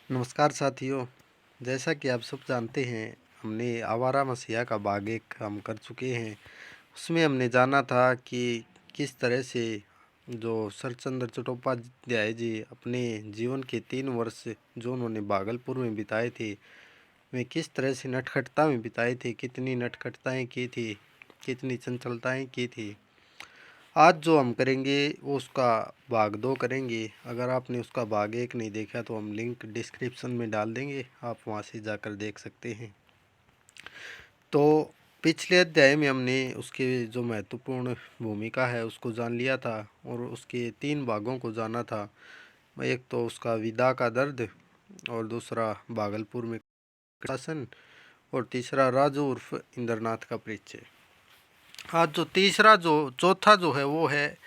नमस्कार साथियों। जैसा कि आप सब जानते हैं, हमने आवारा मसीहा का बाग एक हम कर चुके हैं। उसमें हमने जाना था कि किस तरह से जो शरचंद्र चट्टोपाध्याय जी अपने जीवन के 3 वर्ष जो उन्होंने भागलपुर में बिताए थे, वे किस तरह से नटखटता में बिताए थे, कितनी नटखटताएं की थी, कितनी चंचलताएं की थी। आज जो हम करेंगे वो उसका भाग 2 करेंगे। अगर आपने उसका भाग 1 नहीं देखा तो हम लिंक डिस्क्रिप्शन में डाल देंगे, आप वहां से जाकर देख सकते हैं। तो पिछले अध्याय में हमने उसके जो महत्वपूर्ण भूमिका है उसको जान लिया था और उसके 3 भागों को जाना था। एक तो उसका विदा का दर्द, और दूसरा भागलपुर में शासन, और तीसरा राजू उर्फ इंद्रनाथ का परिचय। आज जो तीसरा जो चौथा जो है वो है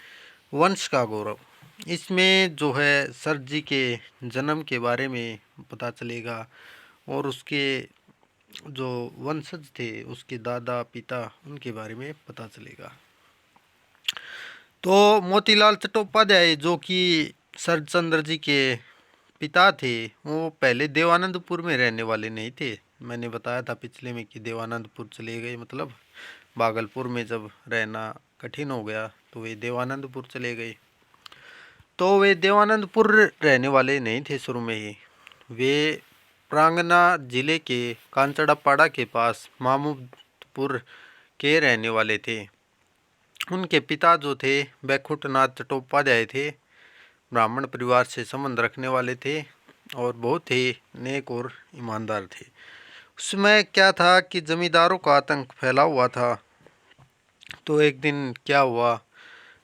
वंश का गौरव। इसमें जो है सर जी के जन्म के बारे में पता चलेगा और उसके जो वंशज थे, उसके दादा पिता, उनके बारे में पता चलेगा। तो मोतीलाल चट्टोपाध्याय जो कि शरदचंद्र जी के पिता थे, वो पहले देवानंदपुर में रहने वाले नहीं थे। मैंने बताया था पिछले में कि देवानंदपुर चले गए, मतलब भागलपुर में जब रहना कठिन हो गया तो वे देवानंदपुर चले गए। तो वे देवानंदपुर रहने वाले नहीं थे शुरू में ही। वे प्रांगना जिले के कांचड़ापाड़ा के पास मामूदपुर के रहने वाले थे। उनके पिता जो थे बैकुंठनाथ चट्टोपाध्याय थे, ब्राह्मण परिवार से संबंध रखने वाले थे और बहुत ही नेक और ईमानदार थे। उसमें क्या था कि जमींदारों का आतंक फैला हुआ था। तो एक दिन क्या हुआ,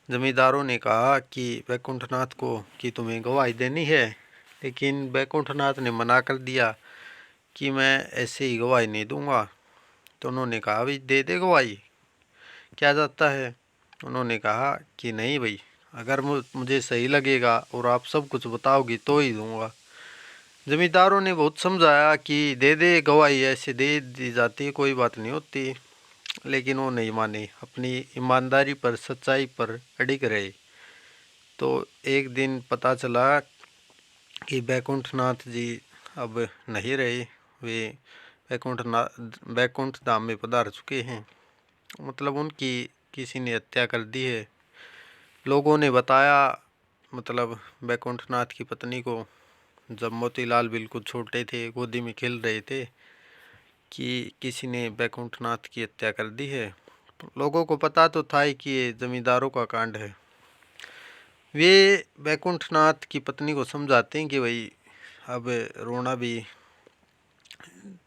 जमींदारों ने कहा कि बैकुंठनाथ को कि तुम्हें गवाही देनी है, लेकिन बैकुंठनाथ ने मना कर दिया कि मैं ऐसे ही गवाही नहीं दूंगा। तो उन्होंने कहा भाई दे दे गवाही, क्या जाता है। उन्होंने कहा कि नहीं भाई, अगर मुझे सही लगेगा और आप सब कुछ बताओगी तो ही दूंगा। जमींदारों ने बहुत समझाया कि दे दे गवाही, ऐसे दे दी जाती है, कोई बात नहीं होती, लेकिन वो नहीं माने, अपनी ईमानदारी पर सच्चाई पर अड़िग रहे। तो एक दिन पता चला कि बैकुंठनाथ जी अब नहीं रहे, वे बैकुंठ धाम में पधार चुके हैं, मतलब उनकी किसी ने हत्या कर दी है। लोगों ने बताया, मतलब बैकुंठनाथ की पत्नी को, जब मोतीलाल बिल्कुल छोटे थे, गोदी में खेल रहे थे, कि किसी ने बैकुंठनाथ की हत्या कर दी है। लोगों को पता तो था ही कि ये जमींदारों का कांड है। वे बैकुंठनाथ की पत्नी को समझाते हैं कि भाई अब रोना भी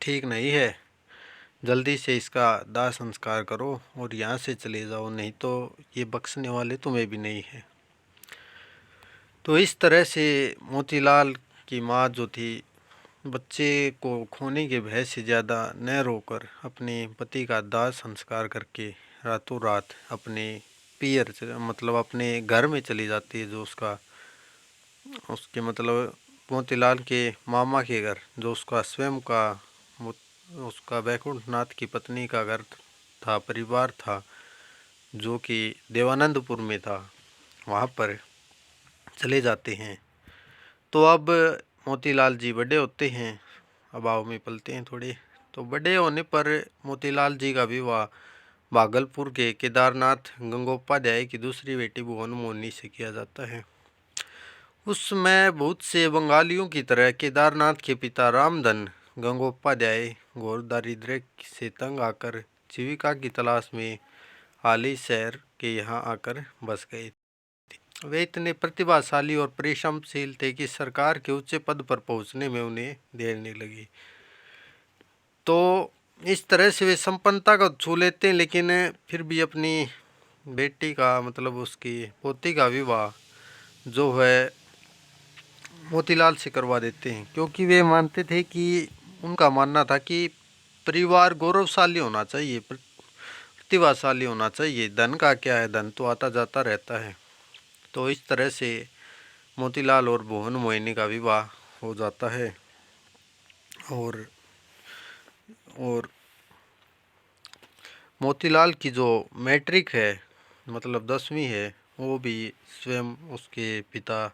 ठीक नहीं है, जल्दी से इसका दाह संस्कार करो और यहाँ से चले जाओ, नहीं तो ये बख्शने वाले तुम्हें भी नहीं है। तो इस तरह से मोतीलाल की माँ जो थी, बच्चे को खोने के भय से ज़्यादा न रोकर अपने पति का दाह संस्कार करके रातों रात अपने पियर मतलब अपने घर में चली जाती है, जो उसके मतलब मोतीलाल के मामा के घर, जो उसका स्वयं का उसका बैकुंठनाथ की पत्नी का घर था, परिवार था, जो कि देवानंदपुर में था, वहाँ पर चले जाते हैं। तो अब मोतीलाल जी बड़े होते हैं, अभाव में पलते हैं थोड़े। तो बड़े होने पर मोतीलाल जी का विवाह भागलपुर के केदारनाथ गंगोपाध्याय की दूसरी बेटी भुवन मोहिनी से किया जाता है। उस समय बहुत से बंगालियों की तरह केदारनाथ के पिता रामधन गंगोपाध्याय घोर दारिद्र्य से तंग आकर जीविका की तलाश में हाली शहर के यहाँ आकर बस गए। वे इतने प्रतिभाशाली और परिश्रमशील थे कि सरकार के ऊंचे पद पर पहुंचने में उन्हें देर नहीं लगी। तो इस तरह से वे संपन्नता को छू लेते हैं, लेकिन फिर भी अपनी बेटी का मतलब उसकी पोती का विवाह जो है मोतीलाल से करवा देते हैं, क्योंकि वे मानते थे कि उनका मानना था कि परिवार गौरवशाली होना चाहिए, प्रतिभाशाली होना चाहिए, धन का क्या है, धन तो आता जाता रहता है। तो इस तरह से मोतीलाल और भुवन मोहिनी का विवाह हो जाता है। और और मोतीलाल की जो मैट्रिक है, मतलब 10वीं है, वो भी स्वयं उसके पिता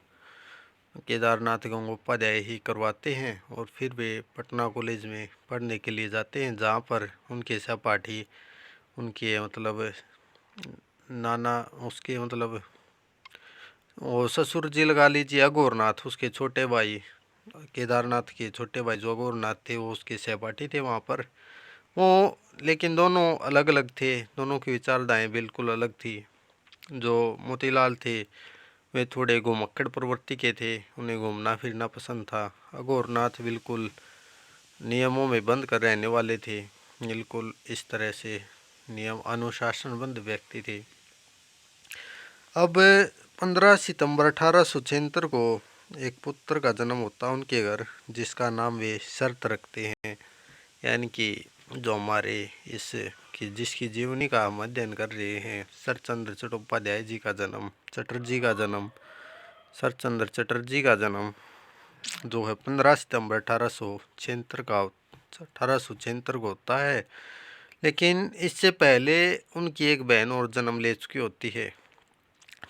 केदारनाथ गंगोपाध्याय ही करवाते हैं और फिर वे पटना कॉलेज में पढ़ने के लिए जाते हैं, जहाँ पर उनके सहपाठी उनके मतलब नाना उसके मतलब वो ससुर जी लगा लीजिए अघोरनाथ, उसके छोटे भाई केदारनाथ के छोटे भाई जो अघोरनाथ थे वो उसके सहपाठी थे वहाँ पर वो। लेकिन दोनों अलग अलग थे, दोनों की विचारधाराएं बिल्कुल अलग थी। जो मोतीलाल थे वे थोड़े घुमक्कड़ प्रवृत्ति के थे, उन्हें घूमना फिरना पसंद था। अघोरनाथ बिल्कुल नियमों में बंद कर रहने वाले थे, बिल्कुल इस तरह से नियम अनुशासनबद्ध व्यक्ति थे। अब 15 सितंबर 1876 को एक पुत्र का जन्म होता उनके घर, जिसका नाम वे शर्त रखते हैं, यानी कि जो हमारे इस कि जिसकी जीवनी का हम अध्ययन कर रहे हैं, शरतचंद्र चट्टोपाध्याय जी का जन्म, चटर्जी का जन्म, शरतचंद्र चटर्जी का जन्म जो है 15 सितंबर 1876 को होता है। लेकिन इससे पहले उनकी एक बहन और जन्म ले चुकी होती है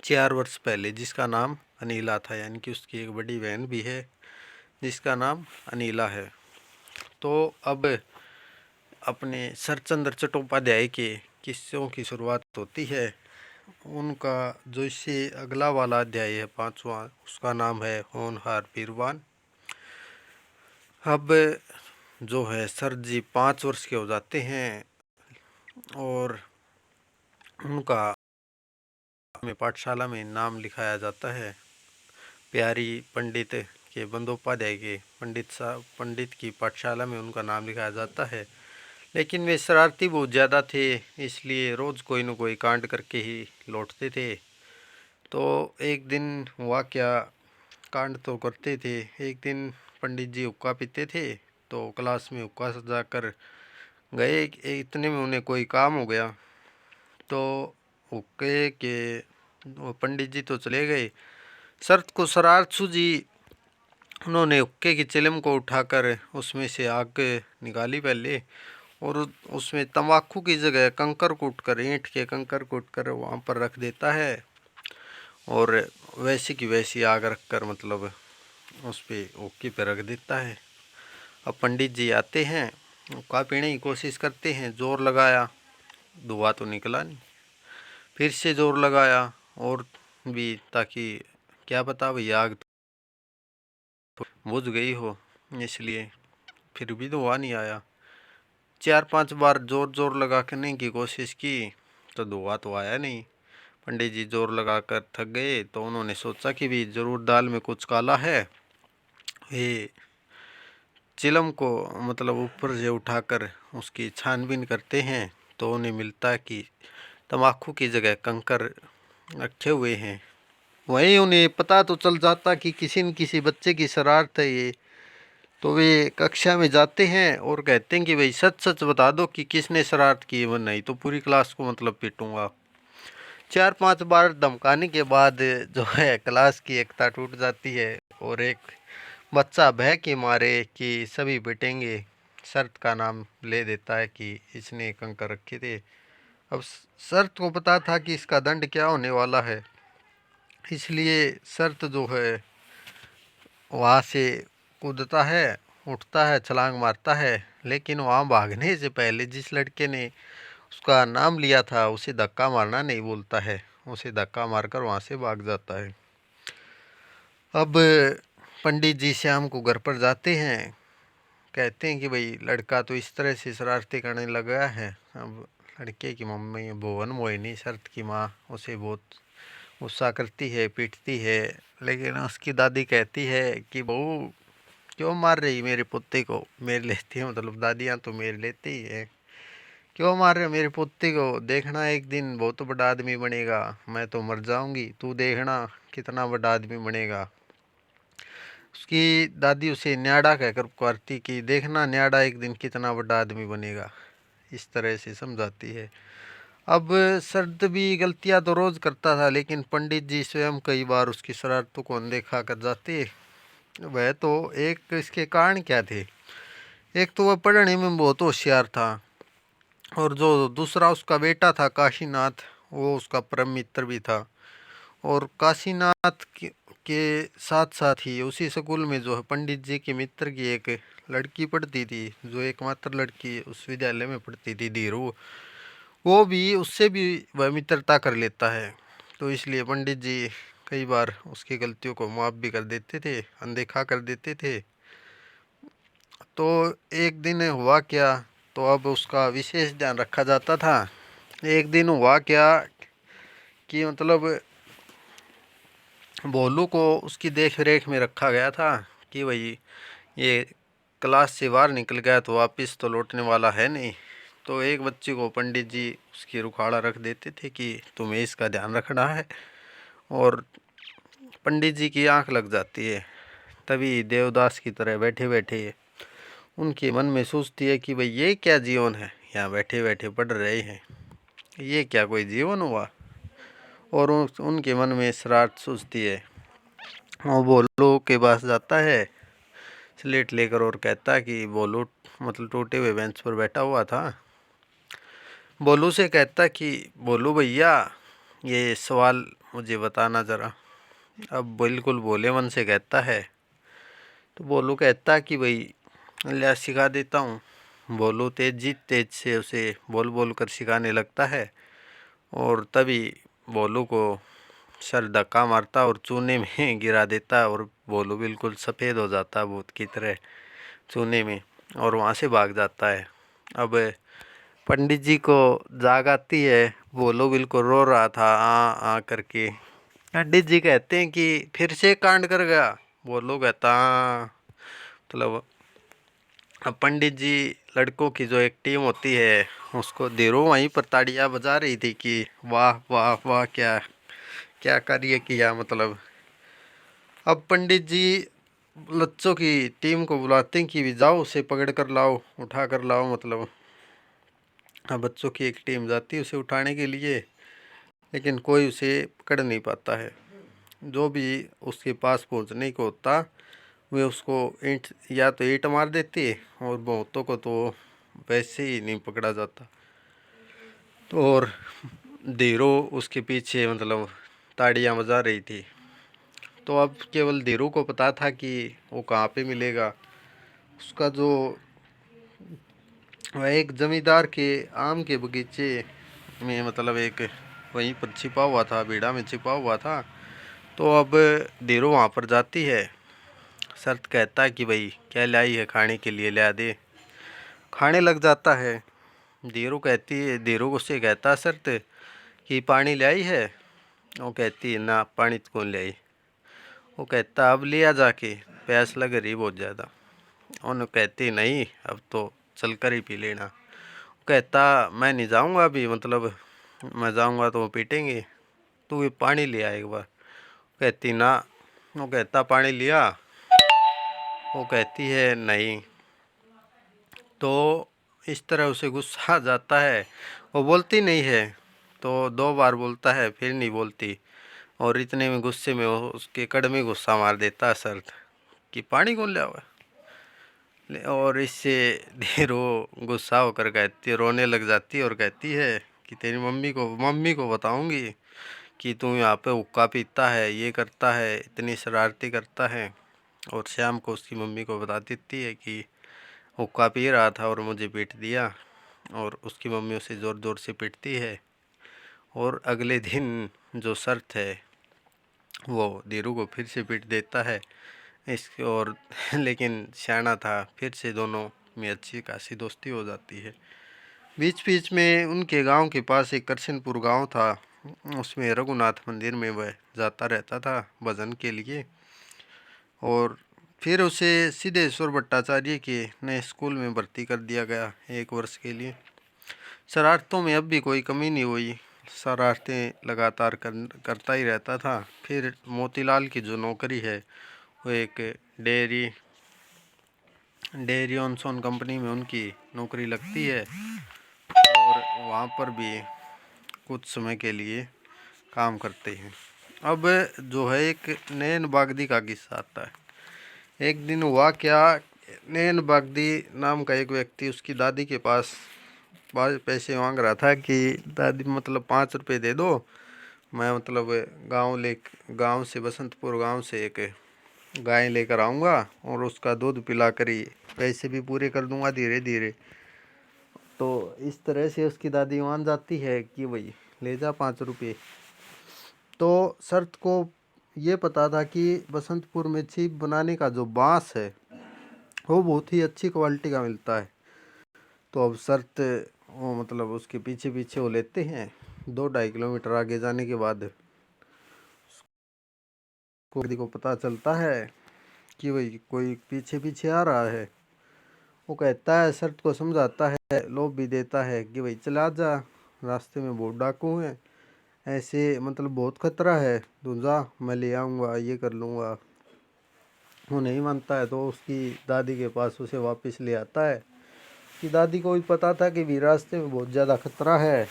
4 वर्ष पहले, जिसका नाम अनीला था, यानी कि उसकी एक बड़ी बहन भी है जिसका नाम अनीला है। तो अब अपने शरतचंद्र चट्टोपाध्याय के किस्सों की शुरुआत होती है। उनका जो इससे अगला वाला अध्याय है 5वां, उसका नाम है होनहार पीरवान। अब जो है सर जी 5 वर्ष के हो जाते हैं और उनका में पाठशाला में नाम लिखाया जाता है। प्यारी पंडित के बंदोपाध्याय के पंडित की पाठशाला में उनका नाम लिखाया जाता है। लेकिन वे शरारती बहुत ज़्यादा थे, इसलिए रोज़ कोई न कोई कांड करके ही लौटते थे। तो एक दिन हुआ क्या, कांड तो करते थे। एक दिन पंडित जी हुक्का पीते थे, तो क्लास में हुक्का सजा कर गए, इतने में उन्हें कोई काम हो गया। तो हुक्के के पंडित जी तो चले गए, शर्त को शरारत सूझी, उन्होंने हुक्के की चिलम को उठाकर उसमें से आग निकाली पहले, और उसमें तंबाकू की जगह कंकर कूटकर, ईंट के कंकर कूटकर वहाँ पर रख देता है, और वैसी की वैसी आग रखकर मतलब उस पर हुक्के पे रख देता है। अब पंडित जी आते हैं, हुक्का पीने की कोशिश करते हैं, जोर लगाया, धुआं तो निकला नहीं, फिर से जोर लगाया और भी, ताकि क्या पता भाई आग तो बुझ गई हो, इसलिए फिर भी धुआं नहीं आया। 4-5 बार जोर जोर लगा करने की कोशिश की तो धुआं तो आया नहीं। पंडित जी जोर लगा कर थक गए, तो उन्होंने सोचा कि भी ज़रूर दाल में कुछ काला है। ये चिलम को मतलब ऊपर से उठाकर उसकी छानबीन करते हैं, तो उन्हें मिलता है कि तम्बाकू की जगह कंकर रखे हुए हैं। वहीं उन्हें पता तो चल जाता कि किसी न किसी बच्चे की शरारत है ये। तो वे कक्षा में जाते हैं और कहते हैं कि भाई सच सच बता दो कि किसने शरारत की है, वरना नहीं तो पूरी क्लास को मतलब पीटूंगा। 4-5 बार धमकाने के बाद जो है क्लास की एकता टूट जाती है, और एक बच्चा भय के मारे कि सभी पिटेंगे शर्त का नाम ले देता है कि इसने कंकर रखे थे। अब शर्त को पता था कि इसका दंड क्या होने वाला है, इसलिए शर्त जो है वहाँ से कूदता है, उठता है, छलांग मारता है। लेकिन वहाँ भागने से पहले जिस लड़के ने उसका नाम लिया था उसे धक्का मारना नहीं भूलता है, उसे धक्का मारकर वहाँ से भाग जाता है। अब पंडित जी शाम को घर पर जाते हैं, कहते हैं कि भाई लड़का तो इस तरह से शरारती करने लगा है। अब लड़के की मम्मी भुवन मोहिनी शरत की माँ उसे बहुत गुस्सा करती है, पीटती है। लेकिन उसकी दादी कहती है कि बहू क्यों मार रही मेरे पुत्ते को, मेरे लेती है, मतलब दादियाँ तो मेरे लेती ही है, क्यों मार रहे हो मेरे पुत्ते को, देखना एक दिन बहुत बड़ा आदमी बनेगा, मैं तो मर जाऊंगी, तू देखना कितना बड़ा आदमी बनेगा। उसकी दादी उसे न्याड़ा कहकर पुकारती कि देखना न्याड़ा एक दिन कितना बड़ा आदमी बनेगा, इस तरह से समझाती है। अब शरद भी गलतियां तो रोज़ करता था, लेकिन पंडित जी स्वयं कई बार उसकी शरारतों को अनदेखा कर जाते। वह तो एक इसके कारण क्या थे, एक तो वह पढ़ने में बहुत होशियार था, और जो दूसरा उसका बेटा था काशीनाथ, वो उसका परम मित्र भी था। और काशीनाथ के साथ साथ ही उसी स्कूल में जो है पंडित जी के मित्र की एक लड़की पढ़ती थी, जो एकमात्र लड़की उस विद्यालय में पढ़ती थी, धीरू। वो भी उससे भी वह मित्रता कर लेता है। तो इसलिए पंडित जी कई बार उसकी गलतियों को माफ़ भी कर देते थे, अनदेखा कर देते थे। तो एक दिन हुआ क्या, तो अब उसका विशेष ध्यान रखा जाता था। एक दिन हुआ क्या कि मतलब भोलू को उसकी देख रेख में रखा गया था कि भाई ये क्लास से बाहर निकल गया तो वापस तो लौटने वाला है नहीं। तो एक बच्चे को पंडित जी उसकी रुखाड़ा रख देते थे कि तुम्हें इसका ध्यान रखना है। और पंडित जी की आंख लग जाती है। तभी देवदास की तरह बैठे बैठे उनके मन में सोचती है कि भाई ये क्या जीवन है, यहाँ बैठे बैठे पढ़ रहे हैं, ये क्या कोई जीवन हुआ। और उनके मन में शरारत सोचती है। वो भोलू के पास जाता है स्लेट लेकर और कहता है कि भोलू मतलब टूटे हुए बेंच पर बैठा हुआ था। भोलू से कहता कि भोलू भैया ये सवाल मुझे बताना ज़रा। अब बिल्कुल भोले मन से कहता है। तो भोलू कहता कि भाई लिया सिखा देता हूँ। भोलू तेज से उसे बोल बोल कर सिखाने लगता है। और तभी भोलू को सर धक्का मारता और चूने में गिरा देता और भोलू बिल्कुल सफ़ेद हो जाता भूत की तरह चूने में, और वहाँ से भाग जाता है। अब पंडित जी को जाग आती है। भोलू बिल्कुल रो रहा था आ करके। पंडित जी कहते हैं कि फिर से कांड कर गया। भोलू कहता हाँ। मतलब अब पंडित जी लड़कों की जो एक टीम होती है उसको धीरू वहीं पर ताड़ियाँ बजा रही थी कि वाह वाह वाह, क्या क्या कार्य किया। मतलब अब पंडित जी बच्चों की टीम को बुलाते हैं कि भी जाओ उसे पकड़ कर लाओ, उठा कर लाओ। मतलब अब बच्चों की एक टीम जाती है उसे उठाने के लिए, लेकिन कोई उसे पकड़ नहीं पाता है। जो भी उसके पास पहुंचने को होता वे उसको ईंट या तो ईंट मार देती है, और बहुतों को तो वैसे ही नहीं पकड़ा जाता। तो और धीरू उसके पीछे मतलब ताड़ियाँ बजा रही थी। तो अब केवल धीरू को पता था कि वो कहाँ पे मिलेगा। उसका जो वह एक जमींदार के आम के बगीचे में मतलब एक वहीं पर छिपा हुआ था, बीड़ा में छिपा हुआ था। तो अब धीरू वहाँ पर जाती है। शर्त कहता है कि भाई क्या लाई है खाने के लिए, ला दे। खाने लग जाता है। धीरू उससे कहता शर्त कि पानी लाई है। वो कहती है ना, पानी तो कौन लाई। वो कहता अब लिया जाके, प्यास लग रही बहुत ज़्यादा। उन्होंने कहती नहीं, अब तो चल कर ही पी लेना। कहता मैं नहीं जाऊंगा अभी, मतलब मैं जाऊंगा तो वो पीटेंगे, तू ये पानी लिया एक बार। कहती ना। वो कहता पानी लिया। वो कहती है नहीं। तो इस तरह उसे गुस्सा आ जाता है। वो बोलती नहीं है, तो 2 बार बोलता है फिर नहीं बोलती। और इतने में गुस्से में वो उसके कड़ में गुस्सा मार देता है शर्त कि पानी कौन लिया हुआ है। और इससे धीरू गुस्सा होकर कहती, रोने लग जाती है और कहती है कि तेरी मम्मी को बताऊंगी कि तू यहाँ पे हुक्का पीता है, ये करता है, इतनी शरारती करता है। और शाम को उसकी मम्मी को बता देती है कि हुक्का पी रहा था और मुझे पीट दिया। और उसकी मम्मी उसे ज़ोर ज़ोर से पीटती है। और अगले दिन जो शर्त है वो धीरू को फिर से पीट देता है इसके। और लेकिन सियाना था, फिर से दोनों में अच्छी खासी दोस्ती हो जाती है। बीच बीच में उनके गांव के पास एक करसनपुर गांव था। उसमें रघुनाथ मंदिर में वह जाता रहता था भजन के लिए। और फिर उसे सिद्धेश्वर भट्टाचार्य के नए स्कूल में भर्ती कर दिया गया 1 वर्ष के लिए। शरारतों में अब भी कोई कमी नहीं हुई, शरारतें लगातार करता ही रहता था। फिर मोतीलाल की जो नौकरी है वो एक डेयरी ऑनसोन कंपनी में उनकी नौकरी लगती है। और वहाँ पर भी कुछ समय के लिए काम करते हैं। अब जो है एक नैन बागदी का किस्सा आता है। एक दिन हुआ क्या, नैन बागदी नाम का एक व्यक्ति उसकी दादी के पास पैसे मांग रहा था कि दादी मतलब 5 रुपये दे दो, मैं मतलब गांव से बसंतपुर गांव से एक गाय लेकर आऊँगा और उसका दूध पिला कर ही पैसे भी पूरे कर दूंगा धीरे धीरे। तो इस तरह से उसकी दादी मान जाती है कि भाई ले जा 5 रुपये। तो शर्त को ये पता था कि बसंतपुर में छिप बनाने का जो बांस है वो बहुत ही अच्छी क्वालिटी का मिलता है। तो अब शर्त वो मतलब उसके पीछे पीछे वो लेते हैं। 2-2.5 किलोमीटर आगे जाने के बाद को पता चलता है कि भाई कोई पीछे पीछे आ रहा है। वो कहता है, शर्त को समझाता है, लोभ भी देता है कि भाई चला जा, रास्ते में बहुत डाकू हैं, ऐसे मतलब बहुत खतरा है, तू जा मैं ले आऊँगा, ये कर लूँगा। वो नहीं मानता है तो उसकी दादी के पास उसे वापस ले आता है। कि दादी को भी पता था कि भी रास्ते में बहुत ज़्यादा खतरा है,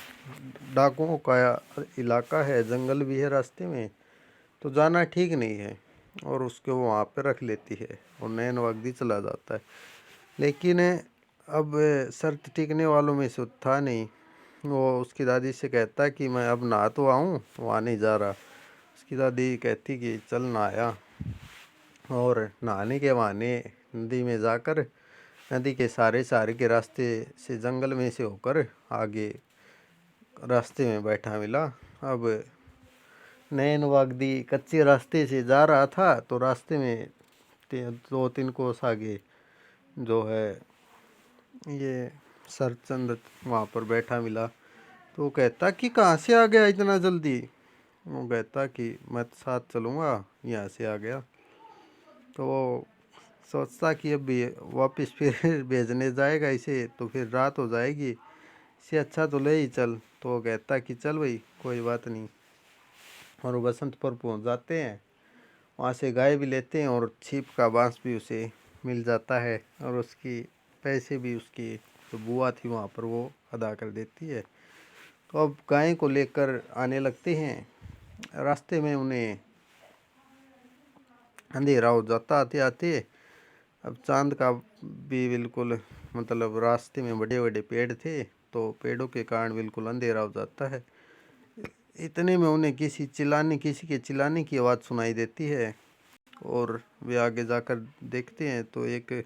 डाकुओं का इलाका है, जंगल भी है रास्ते में, तो जाना ठीक नहीं है। और उसको वहाँ पे रख लेती है और नैन वगदी चला जाता है। लेकिन अब शर्त टिकने वालों में से था नहीं। वो उसकी दादी से कहता है कि मैं अब नहा तो आऊँ, वहाँ नहीं जा रहा। उसकी दादी कहती कि चल नहाया, और नहाने के बहाने नदी में जाकर नदी के सारे के रास्ते से जंगल में से होकर आगे रास्ते में बैठा मिला। अब नैन वागदी कच्चे रास्ते से जा रहा था तो रास्ते में 2-3 कोस आगे जो है ये सरचंद वहाँ पर बैठा मिला। तो वो कहता कि कहाँ से आ गया इतना जल्दी। वो कहता कि मैं तो साथ चलूँगा, यहाँ से आ गया। तो वो सोचता कि अब भी वापस फिर भेजने जाएगा इसे तो फिर रात हो जाएगी, इससे अच्छा तो ले ही चल। तो वो कहता कि चल भाई कोई बात नहीं। और वो बसंतपुर पहुँच जाते हैं, वहाँ से गाय भी लेते हैं और छिप का बांस भी उसे मिल जाता है, और उसकी पैसे भी उसकी जो बुआ थी वहाँ पर वो अदा कर देती है। तो अब गाय को लेकर आने लगते हैं। रास्ते में उन्हें अंधेरा हो जाता आते आते। अब चांद का भी बिल्कुल मतलब रास्ते में बड़े बड़े पेड़ थे, तो पेड़ों के कारण बिल्कुल अंधेरा हो जाता है। इतने में उन्हें किसी के चिल्लाने की आवाज़ सुनाई देती है, और वे आगे जाकर देखते हैं तो एक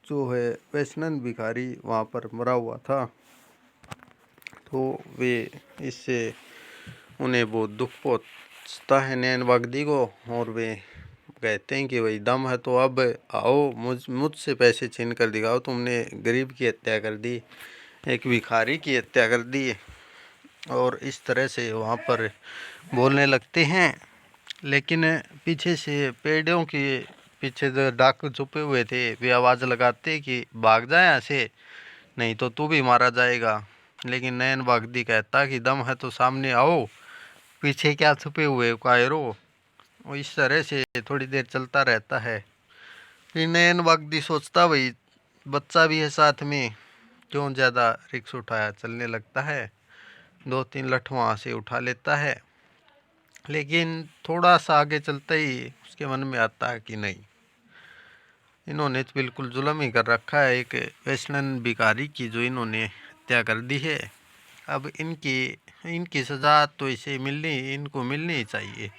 जो है वैष्णव भिखारी वहाँ पर मरा हुआ था। तो वे इससे उन्हें बहुत दुख पहुँचता है नैन वागदी को, और वे कहते हैं कि भाई दम है तो अब आओ, मुझसे पैसे छीन कर दिखाओ, तुमने गरीब की हत्या कर दी, एक भिखारी की हत्या कर दी। और इस तरह से वहाँ पर बोलने लगते हैं। लेकिन पीछे से पेड़ों के पीछे जो डाकू छुपे हुए थे वे आवाज़ लगाते कि भाग जा यहाँ से, नहीं तो तू भी मारा जाएगा। लेकिन नैन वागदी कहता कि दम है तो सामने आओ, पीछे क्या छुपे हुए कायरो। और इस तरह से थोड़ी देर चलता रहता है। फिर नैन वागदी सोचता भाई बच्चा भी है साथ में, क्यों ज़्यादा रिक्स उठाया, चलने लगता है। 2-3 लठ वहाँ से उठा लेता है। लेकिन थोड़ा सा आगे चलते ही उसके मन में आता है कि नहीं, इन्होंने तो बिल्कुल जुल्म ही कर रखा है, एक वैष्णव भिखारी की जो इन्होंने हत्या कर दी है। अब इनकी इनकी सज़ा तो इनको मिलनी ही चाहिए।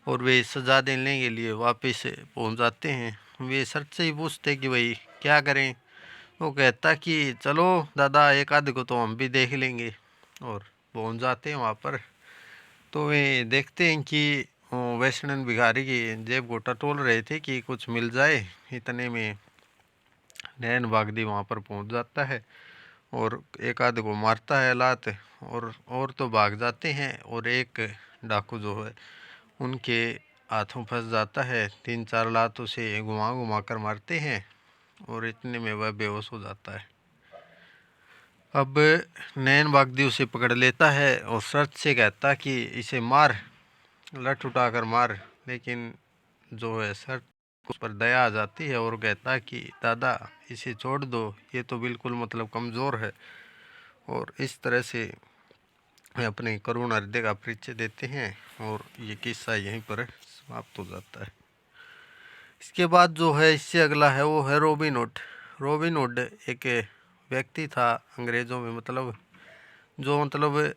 और वे सज़ा देने के लिए वापस पहुंच जाते हैं। वे सर से ही पूछते कि भाई क्या करें। वो कहता कि चलो दादा, एक आध को तो हम भी देख लेंगे। और पहुंच जाते हैं वहाँ पर। तो वे देखते हैं कि वैष्णव भिखारी की जेब को टटोल रहे थे कि कुछ मिल जाए। इतने में नैन वागदी वहाँ पर पहुँच जाता है और एक आध को मारता है लात, और तो भाग जाते हैं। और एक डाकू जो है उनके हाथों फंस जाता है, 3-4 लातों से घुमा घुमा कर मारते हैं, और इतने में वह बेहोश हो जाता है। अब नैन वागदी उसे पकड़ लेता है और शर्त से कहता कि इसे मार, लठ उठाकर मार। लेकिन जो है शर्त उस पर दया आ जाती है और कहता कि दादा इसे छोड़ दो, ये तो बिल्कुल मतलब कमज़ोर है। और इस तरह से वे अपने करुण हृदय का परिचय देते हैं, और ये किस्सा यहीं पर समाप्त हो जाता है। इसके बाद जो है इससे अगला है वो है रॉबिन हुड। रॉबिन हुड एक व्यक्ति था अंग्रेज़ों में, मतलब जो मतलब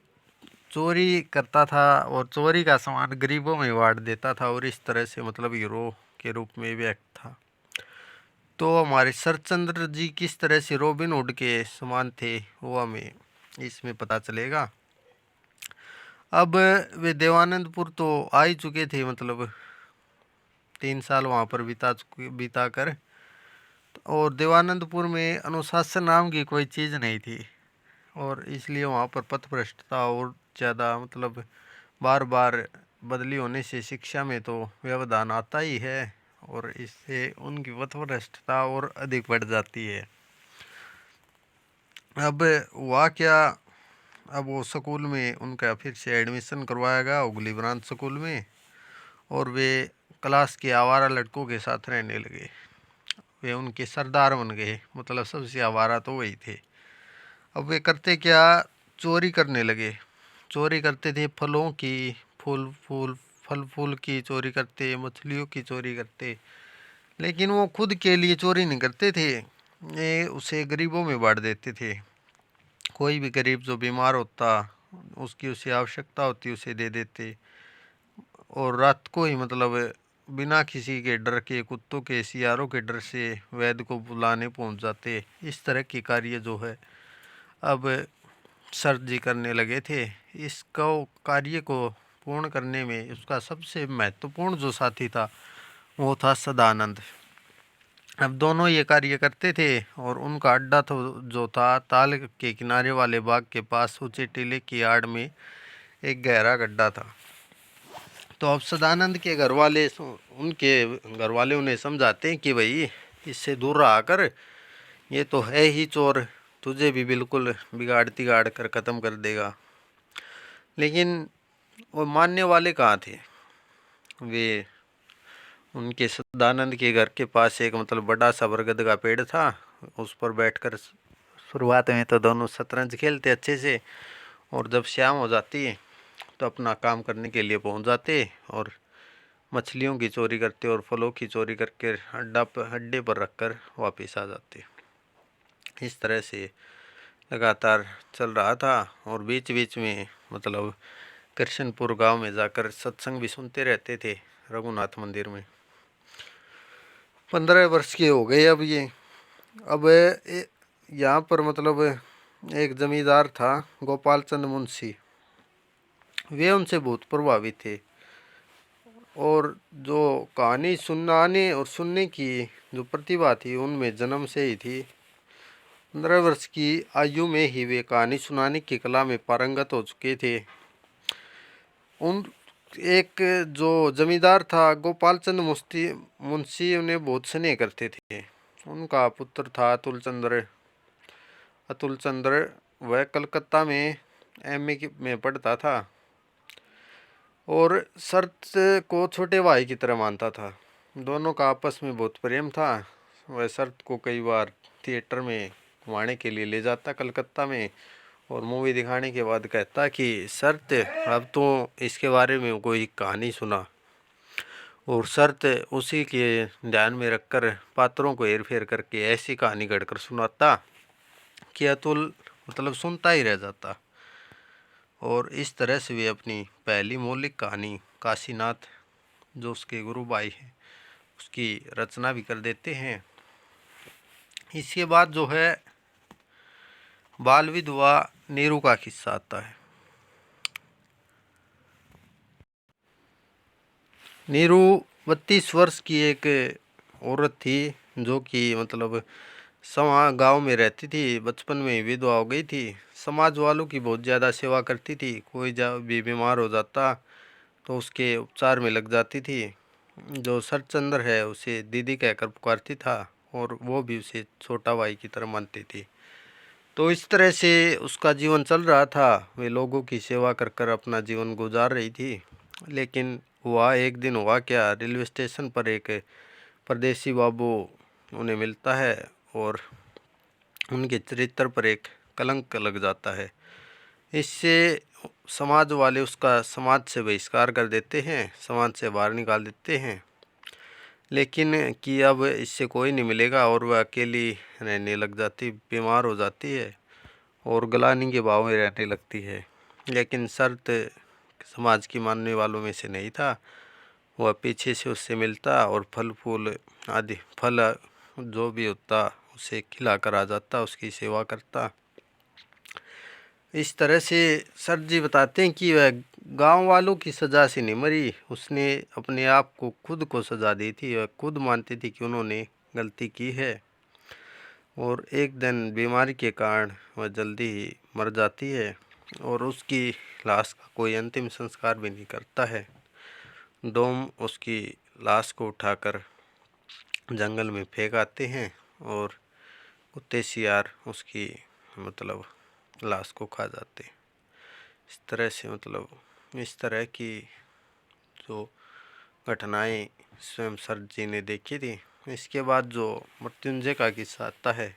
चोरी करता था और चोरी का सामान गरीबों में बांट देता था और इस तरह से मतलब हीरो के रूप में व्यक्त था। तो हमारे शरतचंद्र जी किस तरह से रॉबिन हुड के समान थे वो हमें इसमें पता चलेगा। अब वे देवानंदपुर तो आ ही चुके थे, मतलब 3 साल वहाँ पर बिता कर, और देवानंदपुर में अनुशासन नाम की कोई चीज़ नहीं थी और इसलिए वहाँ पर पथभ्रष्टता और ज़्यादा, मतलब बार बार बदली होने से शिक्षा में तो व्यवधान आता ही है और इससे उनकी पथभ्रष्टता और अधिक बढ़ जाती है। अब हुआ क्या, अब वो स्कूल में उनका फिर से एडमिशन करवाया गया उगली ब्रांच स्कूल में और वे क्लास के आवारा लड़कों के साथ रहने लगे। वे उनके सरदार बन गए, मतलब सबसे आवारा तो वही थे। अब वे करते क्या, चोरी करने लगे। चोरी करते थे फलों की, फल फूल की चोरी करते, मछलियों की चोरी करते, लेकिन वो खुद के लिए चोरी नहीं करते थे, ये उसे गरीबों में बांट देते थे। कोई भी गरीब जो बीमार होता, उसकी उसे आवश्यकता होती उसे दे देते और रात को ही, मतलब बिना किसी के डर के, कुत्तों के सियारों के डर से वैद्य को बुलाने पहुंच जाते। इस तरह की कार्य जो है अब सर जी करने लगे थे। इसको कार्य को पूर्ण करने में उसका सबसे महत्वपूर्ण जो साथी था वो था सदानंद। अब दोनों ये कार्य करते थे और उनका अड्डा तो जो था ताल के किनारे वाले बाग के पास ऊंचे टीले की आड़ में एक गहरा गड्ढा था। तो अब सदानंद के घर वाले, उनके घर वाले उन्हें समझाते हैं कि भाई इससे दूर रहा कर, ये तो है ही चोर, तुझे भी बिल्कुल बिगाड़ तिगाड़ कर ख़त्म कर देगा। लेकिन वो मानने वाले कहाँ थे। वे उनके सदानंद के घर के पास एक, मतलब बड़ा सा बरगद का पेड़ था, उस पर बैठकर शुरुआत में तो दोनों शतरंज खेलते अच्छे से और जब शाम हो जाती तो अपना काम करने के लिए पहुंच जाते और मछलियों की चोरी करते और फलों की चोरी करके अड्डे पर रखकर वापस आ जाते। इस तरह से लगातार चल रहा था और बीच बीच में, मतलब कृष्णपुर गांव में जाकर सत्संग भी सुनते रहते थे रघुनाथ मंदिर में। 15 वर्ष के हो गए अब ये। अब यहाँ पर, मतलब एक जमींदार था गोपाल चंद मुंशी, वे उनसे बहुत प्रभावित थे और जो कहानी सुनाने और सुनने की जो प्रतिभा थी उनमें जन्म से ही थी। 15 वर्ष की आयु में ही वे कहानी सुनाने की कला में पारंगत हो चुके थे। उन एक जो जमींदार था गोपाल चंद मुंशी उन्हें बहुत स्नेह करते थे। उनका पुत्र था अतुल चंद्र, वह कलकत्ता में एमए में पढ़ता था और शरत को छोटे भाई की तरह मानता था। दोनों का आपस में बहुत प्रेम था। वह शरत को कई बार थिएटर में घुमाने के लिए ले जाता कलकत्ता में और मूवी दिखाने के बाद कहता कि शरत अब तो इसके बारे में कोई कहानी सुना, और शरत उसी के ध्यान में रखकर पात्रों को हेर फेर करके ऐसी कहानी गढ़कर सुनाता कि अतुल, मतलब सुनता ही रह जाता। और इस तरह से वे अपनी पहली मौलिक कहानी काशीनाथ, जो उसके गुरु भाई हैं, उसकी रचना भी कर देते हैं। इसके बाद जो है बाल विधवा नीरू का किस्सा आता है। नीरू 32 वर्ष की एक औरत थी जो कि, मतलब गांव में रहती थी, बचपन में विधवा हो गई थी। समाज वालों की बहुत ज़्यादा सेवा करती थी, कोई भी बीमार हो जाता तो उसके उपचार में लग जाती थी। जो शरतचंद्र है उसे दीदी कहकर पुकारती था और वो भी उसे छोटा भाई की तरह मानती थी। तो इस तरह से उसका जीवन चल रहा था, वे लोगों की सेवा कर कर अपना जीवन गुजार रही थी। लेकिन एक दिन हुआ क्या, रेलवे स्टेशन पर एक परदेसी बाबू उन्हें मिलता है और उनके चरित्र पर एक कलंक लग जाता है। इससे समाज वाले उसका समाज से बहिष्कार कर देते हैं, समाज से बाहर निकाल देते हैं। लेकिन कि अब इससे कोई नहीं मिलेगा और वह अकेली रहने लग जाती, बीमार हो जाती है और गलानी के भाव में रहने लगती है। लेकिन शर्त समाज की मानने वालों में से नहीं था। वह पीछे से उससे मिलता और फल फूल आदि फल जो भी होता उसे खिलाकर आ जाता, उसकी सेवा करता। इस तरह से सर जी बताते हैं कि वह गांव वालों की सज़ा से नहीं मरी, उसने अपने आप को खुद को सज़ा दी थी। वह खुद मानती थी कि उन्होंने गलती की है और एक दिन बीमारी के कारण वह जल्दी ही मर जाती है और उसकी लाश का कोई अंतिम संस्कार भी नहीं करता है। डोम उसकी लाश को उठाकर जंगल में फेंक आते हैं और कुत्ते शियार उसकी मतलब लाश को खा जाते हैं। इस तरह से इस तरह की जो घटनाएं स्वयं सर जी ने देखी थी। इसके बाद जो मृत्युंजय का किस्सा आता है,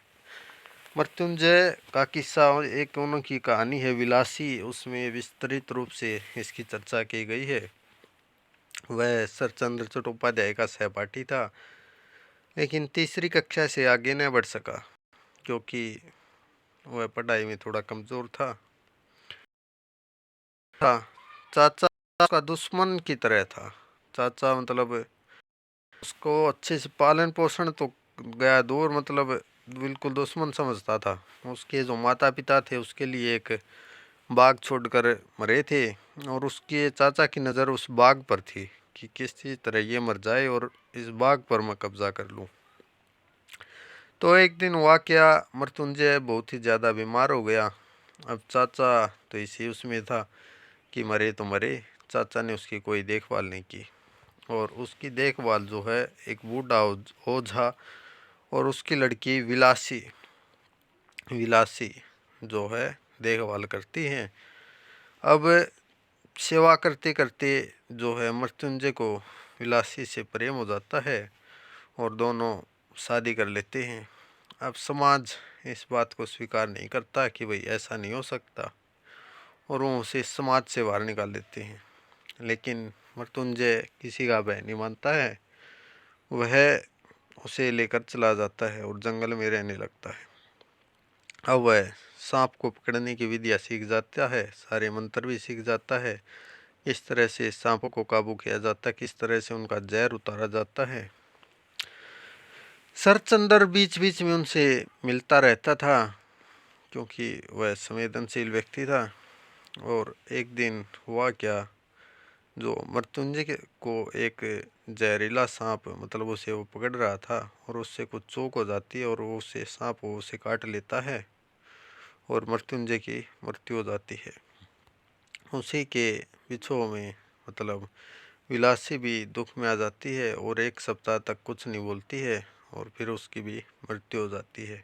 मृत्युंजय का किस्सा एक उनकी कहानी है विलासी, उसमें विस्तृत रूप से इसकी चर्चा की गई है। वह सरचंद्र चट्टोपाध्याय का सहपाठी था, लेकिन तीसरी कक्षा से आगे न बढ़ सका क्योंकि वह पढ़ाई में थोड़ा कमज़ोर था। चाचा का दुश्मन की तरह था। चाचा उसको अच्छे से पालन पोषण तो गया दूर, बिल्कुल दुश्मन समझता था। उसके जो माता पिता थे उसके लिए एक बाग छोड़कर मरे थे और उसके चाचा की नज़र उस बाग पर थी कि किसी तरह ये मर जाए और इस बाग पर मैं कब्जा कर लूँ। तो एक दिन हुआ क्या, मृत्युंजय बहुत ही ज़्यादा बीमार हो गया। अब चाचा तो इसी उसमें था कि मरे तो मरे, चाचा ने उसकी कोई देखभाल नहीं की और उसकी देखभाल जो है एक बूढ़ा ओझा और उसकी लड़की विलासी विलासी जो है देखभाल करती हैं। अब सेवा करते करते जो है मृत्युंजय को विलासी से प्रेम हो जाता है और दोनों शादी कर लेते हैं। अब समाज इस बात को स्वीकार नहीं करता कि भाई ऐसा नहीं हो सकता और वो उसे समाज से बाहर निकाल देते हैं। लेकिन मृत्युंजय किसी का भय नहीं मानता है, वह उसे लेकर चला जाता है और जंगल में रहने लगता है। अब वह सांप को पकड़ने की विधियाँ सीख जाता है, सारे मंत्र भी सीख जाता है, किस तरह से सांपों को काबू किया जाता है, किस तरह से उनका जहर उतारा जाता है। सरचंदर बीच बीच में उनसे मिलता रहता था क्योंकि वह संवेदनशील व्यक्ति था। और एक दिन हुआ क्या, जो मृत्युंजय को एक जहरीला सांप उसे वो पकड़ रहा था और उससे कुछ चोट हो जाती है और वो उसे सांप वो उसे काट लेता है और मृत्युंजय की मृत्यु हो जाती है। उसी के विछोह में विलासी भी दुख में आ जाती है और एक सप्ताह तक कुछ नहीं बोलती है और फिर उसकी भी मृत्यु हो जाती है।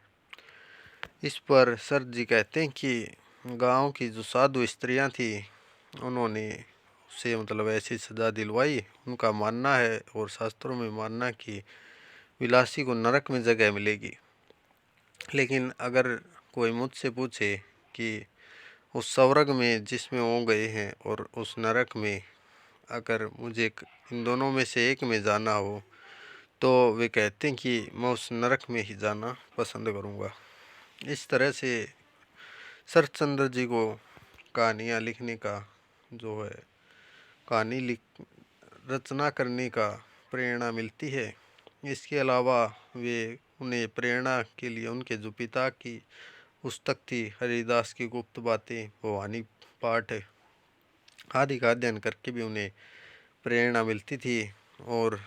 इस पर सर जी कहते हैं कि गांव की जो साधु स्त्रियां थी उन्होंने उसे ऐसी सज़ा दिलवाई। उनका मानना है और शास्त्रों में मानना कि विलासी को नरक में जगह मिलेगी। लेकिन अगर कोई मुझसे पूछे कि उस स्वर्ग में जिसमें वो गए हैं और उस नरक में अगर मुझे इन दोनों में से एक में जाना हो तो वे कहते हैं कि मैं उस नरक में ही जाना पसंद करूँगा। इस तरह से शरतचंद्र जी को कहानियाँ लिखने का जो है कहानी लिख रचना करने का प्रेरणा मिलती है। इसके अलावा वे उन्हें प्रेरणा के लिए उनके जो पिता की पुस्तक थी हरिदास की गुप्त बातें, भवानी पाठ आदि का अध्ययन करके भी उन्हें प्रेरणा मिलती थी और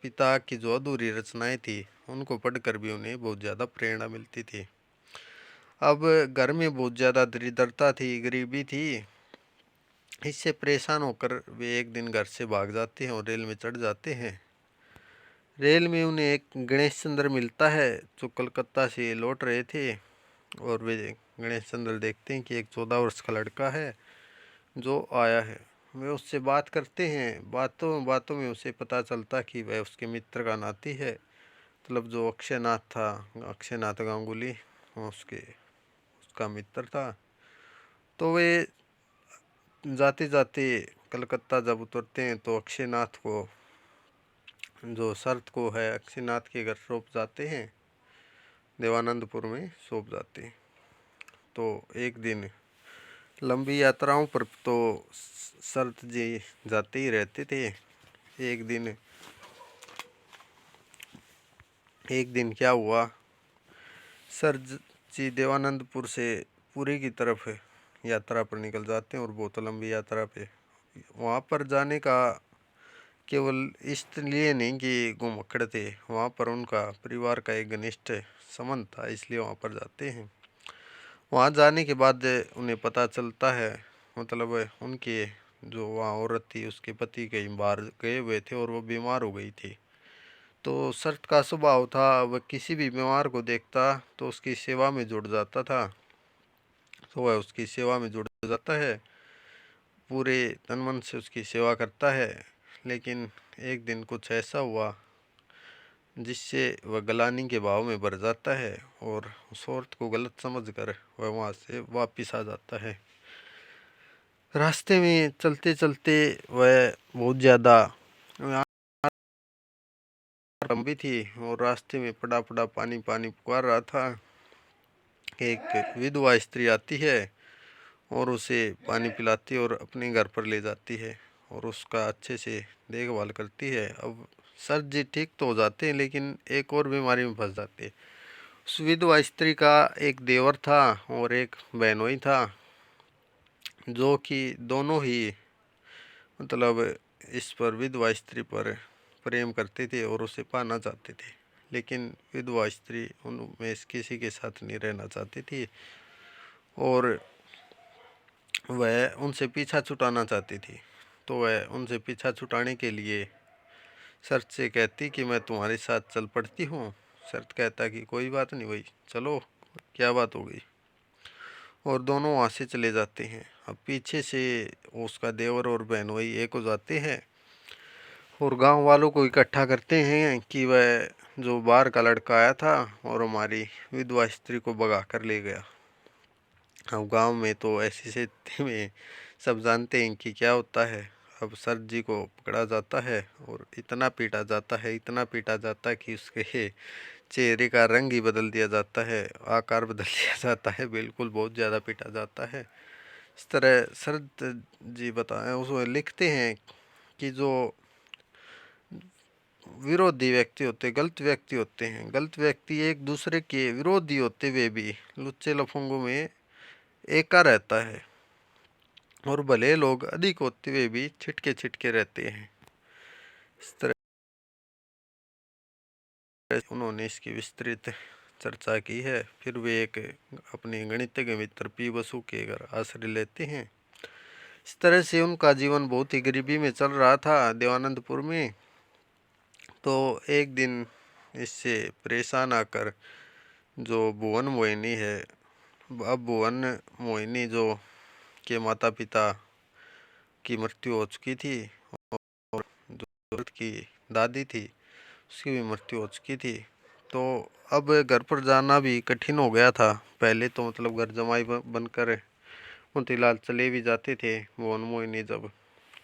पिता की जो अधूरी रचनाएं थी उनको पढ़कर भी उन्हें बहुत ज़्यादा प्रेरणा मिलती थी। अब घर में बहुत ज़्यादा दरिद्रता थी, गरीबी थी। इससे परेशान होकर वे एक दिन घर से भाग जाते हैं और रेल में चढ़ जाते हैं। रेल में उन्हें एक गणेश चंद्र मिलता है जो कलकत्ता से लौट रहे थे और वे गणेश चंद्र देखते हैं कि एक 14 वर्ष का लड़का है जो आया है। वे उससे बात करते हैं, बातों बातों में उसे पता चलता कि वह उसके मित्र का नाती है, जो अक्षयनाथ था, अक्षयनाथ गांगुली उसका मित्र था। तो वे जाते जाते कलकत्ता जब उतरते हैं तो अक्षयनाथ को जो शर्त को है अक्षयनाथ के घर सौंप जाते हैं, देवानंदपुर में सौंप जाते हैं। तो एक दिन लंबी यात्राओं पर तो शरत जी जाते ही रहते थे। एक दिन क्या हुआ, सर जी देवानंदपुर से पुरी की तरफ यात्रा पर निकल जाते हैं और बहुत लंबी यात्रा पे। वहाँ पर जाने का केवल इसलिए नहीं कि घुमक्कड़ थे, वहाँ पर उनका परिवार का एक घनिष्ठ संबंध था, इसलिए वहाँ पर जाते हैं। वहाँ जाने के बाद उन्हें पता चलता है, मतलब उनके जो वहाँ औरत थी उसके पति कहीं बाहर गए हुए थे और वो बीमार हो गई थी। तो शरत का स्वभाव था, वह किसी भी बीमार को देखता तो उसकी सेवा में जुड़ जाता था। तो वह उसकी सेवा में जुड़ जाता है, पूरे तन मन से उसकी सेवा करता है। लेकिन एक दिन कुछ ऐसा हुआ जिससे वह गलानी के भाव में भर जाता है और उस औरत को गलत समझकर वह वहाँ से वापिस आ जाता है। रास्ते में चलते चलते वह बहुत ज़्यादा लंबी थी और रास्ते में पड़ा पड़ा पानी पानी पुकार रहा था। एक विधवा स्त्री आती है और उसे पानी पिलाती है और अपने घर पर ले जाती है और उसका अच्छे से देखभाल करती है। अब सर जी ठीक तो हो जाते हैं, लेकिन एक और बीमारी में फंस जाते हैं। उस विधवा स्त्री का एक देवर था और एक बहनोई था, जो कि दोनों ही मतलब इस पर विधवा स्त्री पर प्रेम करते थे और उसे पाना चाहते थे। लेकिन विधवा स्त्री उनमें से किसी के साथ नहीं रहना चाहती थी और वह उनसे पीछा छुटाना चाहती थी। तो वह उनसे पीछा छुटाने के लिए शर्त से कहती कि मैं तुम्हारे साथ चल पड़ती हूँ। शर्त कहता कि कोई बात नहीं भाई, चलो, क्या बात हो गई। और दोनों वहाँ से चले जाते हैं। अब पीछे से उसका देवर और बहनोई एक हो जाते हैं और गांव वालों को इकट्ठा करते हैं कि वह जो बाहर का लड़का आया था और हमारी विधवा स्त्री को भगा कर ले गया। अब गांव में तो ऐसी स्थिति में सब जानते हैं कि क्या होता है। अब सर जी को पकड़ा जाता है और इतना पीटा जाता है, इतना पीटा जाता है कि उसके चेहरे का रंग ही बदल दिया जाता है, आकार बदल दिया जाता है, बिल्कुल बहुत ज़्यादा पीटा जाता है। इस तरह शरद जी बताएं उसमें लिखते हैं कि जो विरोधी व्यक्ति होते, गलत व्यक्ति होते हैं, गलत व्यक्ति एक दूसरे के विरोधी होते हुए भी लुच्चे लफंगों में एका रहता है और भले लोग अधिक होते हुए भी छिटके छिटके रहते हैं। इस तरह उन्होंने इसकी विस्तृत चर्चा की है। फिर वे एक अपने गणितज्ञ मित्र पी बसु के घर आश्रय लेते हैं। इस तरह से उनका जीवन बहुत ही गरीबी में चल रहा था देवानंदपुर में। तो एक दिन इससे परेशान आकर जो भुवन मोहिनी है, अब भुवन मोहिनी जो के माता पिता की मृत्यु हो चुकी थी और जो की दादी थी उसकी भी मृत्यु हो चुकी थी। तो अब घर पर जाना भी कठिन हो गया था। पहले तो मतलब घर जमाई बनकर मोतीलाल चले भी जाते थे भुवन मोहिनी जब।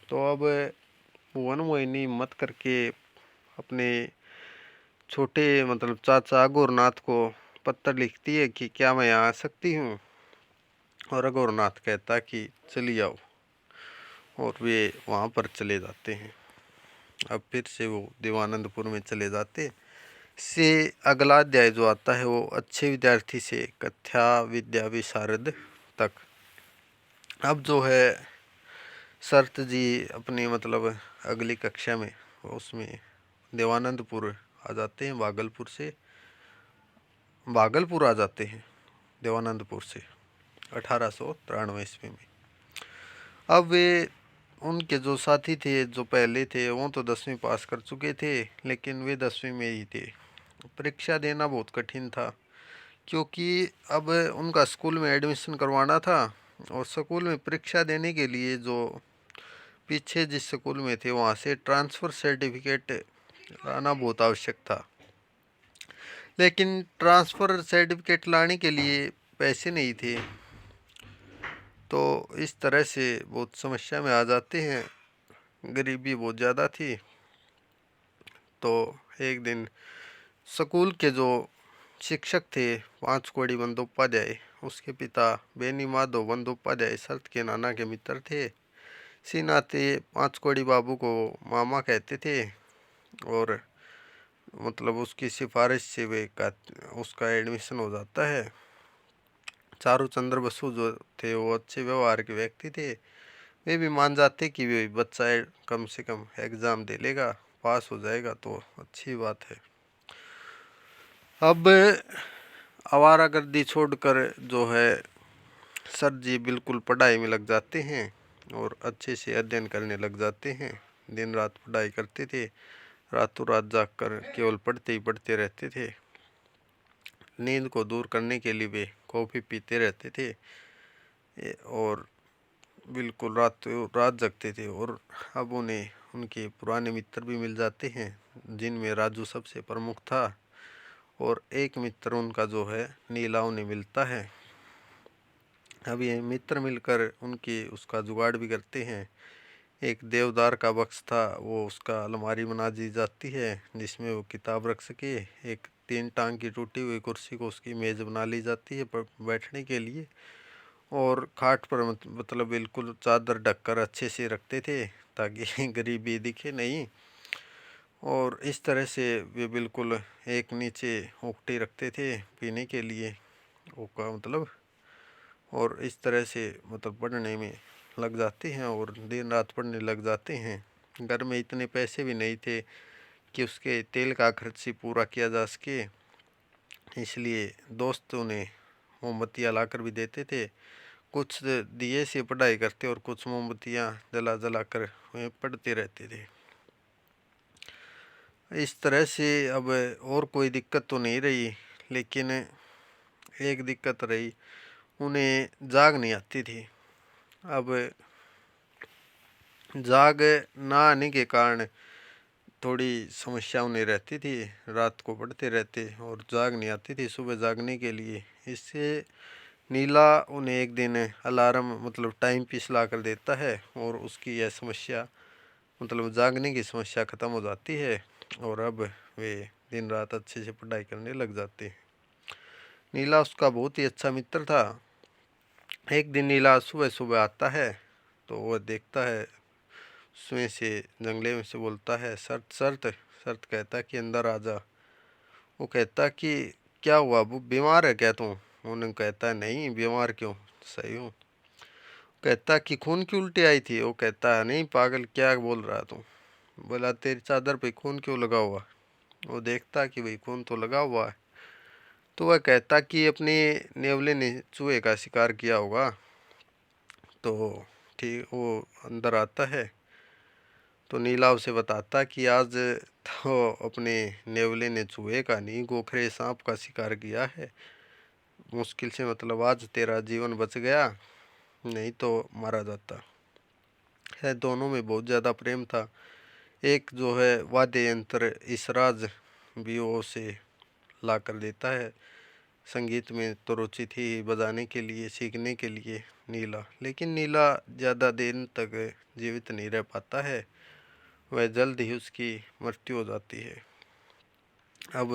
तो अब भुवन मोहिनी हिम्मत करके अपने छोटे मतलब चाचा अघोरनाथ को पत्र लिखती है कि क्या मैं यहाँ आ सकती हूँ। और अघोरनाथ कहता कि चली आओ और वे वहाँ पर चले जाते हैं। अब फिर से वो देवानंदपुर में चले जाते। से अगला अध्याय जो आता है वो अच्छे विद्यार्थी से कथ्या विद्या विशारद तक। अब जो है शरत जी अपनी मतलब अगली कक्षा में उसमें देवानंदपुर आ जाते हैं, भागलपुर आ जाते हैं देवानंदपुर से 1893 ईस्वी में। अब वे उनके जो साथी थे जो पहले थे वो तो 10वीं पास कर चुके थे, लेकिन वे 10वीं में ही थे। परीक्षा देना बहुत कठिन था क्योंकि अब उनका स्कूल में एडमिशन करवाना था और स्कूल में परीक्षा देने के लिए जो पीछे जिस स्कूल में थे वहाँ से ट्रांसफ़र सर्टिफिकेट लाना बहुत आवश्यक था। लेकिन ट्रांसफ़र सर्टिफिकेट लाने के लिए पैसे नहीं थे, तो इस तरह से बहुत समस्या में आ जाते हैं। गरीबी बहुत ज़्यादा थी। तो एक दिन स्कूल के जो शिक्षक थे पांचकोड़ी बंदोपाध्याय। उसके पिता बेनी माधव बंदोपाध्याय शरत के नाना के मित्र थे। इसी नाते पांचकोड़ी बाबू को मामा कहते थे और मतलब उसकी सिफारिश से उसका एडमिशन हो जाता है। चारू चंद्र बसु जो थे वो अच्छे व्यवहार के व्यक्ति थे। वे भी मान जाते कि वे बच्चा कम से कम एग्ज़ाम दे लेगा, पास हो जाएगा तो अच्छी बात है। अब आवारागर्दी छोड़कर जो है सर जी बिल्कुल पढ़ाई में लग जाते हैं और अच्छे से अध्ययन करने लग जाते हैं। दिन रात पढ़ाई करते थे, रातों रात जागकर केवल पढ़ते ही पढ़ते रहते थे। नींद को दूर करने के लिए वे कॉफ़ी पीते रहते थे और बिल्कुल रात रात जगते थे। और अब उन्हें उनके पुराने मित्र भी मिल जाते हैं, जिनमें राजू सबसे प्रमुख था और एक मित्र उनका जो है नीला उन्हें मिलता है। अब ये मित्र मिलकर उनकी उसका जुगाड़ भी करते हैं। एक देवदार का बक्स था, वो उसका अलमारी बना दी जाती है जिसमें वो किताब रख सके। एक 3 टांग की टूटी हुई कुर्सी को उसकी मेज़ बना ली जाती है बैठने के लिए। और खाट पर मतलब बिल्कुल चादर ढककर अच्छे से रखते थे ताकि गरीबी दिखे नहीं। और इस तरह से वे बिल्कुल एक नीचे ओकटी रखते थे पीने के लिए ओका मतलब। और इस तरह से मतलब पढ़ने में लग जाते हैं और दिन रात पढ़ने लग जाते हैं। घर में इतने पैसे भी नहीं थे कि उसके तेल का खर्च ही पूरा किया जा सके, इसलिए दोस्त उन्हें मोमबत्तियाँ लाकर भी देते थे। कुछ दिए से पढ़ाई करते और कुछ मोमबत्तियाँ जला जला कर वे पढ़ते रहते थे। इस तरह से अब और कोई दिक्कत तो नहीं रही, लेकिन एक दिक्कत रही, उन्हें जाग नहीं आती थी। अब जाग ना आने के कारण थोड़ी समस्या उन्हें रहती थी। रात को पढ़ते रहते और जाग नहीं आती थी सुबह जागने के लिए। इससे नीला उन्हें एक दिन अलार्म मतलब टाइम पीस ला कर देता है और उसकी यह समस्या मतलब जागने की समस्या ख़त्म हो जाती है और अब वे दिन रात अच्छे से पढ़ाई करने लग जाते हैं। नीला उसका बहुत ही अच्छा मित्र था। एक दिन नीला सुबह सुबह आता है तो वह देखता है, उसमें से जंगले में से बोलता है, शर्त शर्त। शर्त कहता कि अंदर आ जा। वो कहता कि क्या हुआ, वो बीमार है क्या तू? उन्होंने कहता है नहीं, बीमार क्यों, सही हूँ। कहता कि खून की उल्टी आई थी? वो कहता है नहीं पागल, क्या बोल रहा तू? बोला तेरी चादर पे खून क्यों लगा हुआ? वो देखता कि भाई खून तो लगा हुआ है। तो वह कहता कि अपने नेवले ने चूहे का शिकार किया होगा। तो ठीक, वो अंदर आता है तो नीला उसे बताता कि आज तो अपने नेवले ने चूहे का नहीं गोखरे सांप का शिकार किया है। मुश्किल से मतलब आज तेरा जीवन बच गया, नहीं तो मारा जाता है। दोनों में बहुत ज़्यादा प्रेम था। एक जो है वाद्य यंत्र इसराज भी वो उसे ला कर देता है। संगीत में तो रुचि थी बजाने के लिए, सीखने के लिए नीला, लेकिन नीला ज़्यादा देर तक जीवित नहीं रह पाता है। वह जल्द ही उसकी मृत्यु हो जाती है। अब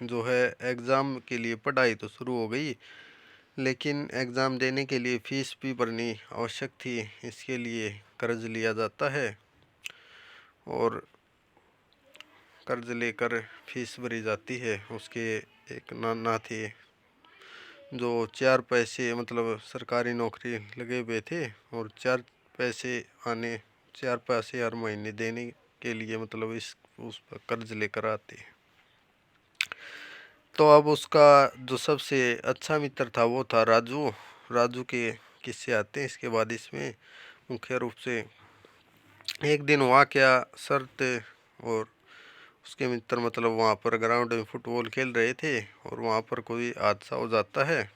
जो है एग्ज़ाम के लिए पढ़ाई तो शुरू हो गई, लेकिन एग्ज़ाम देने के लिए फ़ीस भी भरनी आवश्यक थी। इसके लिए कर्ज लिया जाता है और कर्ज लेकर फीस भरी जाती है। उसके एक नाना थे जो 4 पैसे मतलब सरकारी नौकरी लगे हुए थे और 4 पैसे आने 4 पैसे हर महीने देने के लिए मतलब उस पर कर्ज लेकर आते। तो अब उसका जो सबसे अच्छा मित्र था वो था राजू। राजू के किस्से आते हैं इसके बाद इसमें। मुख्य रूप से एक दिन हुआ क्या, शर्त और उसके मित्र मतलब वहाँ पर ग्राउंड में फुटबॉल खेल रहे थे और वहाँ पर कोई हादसा हो जाता है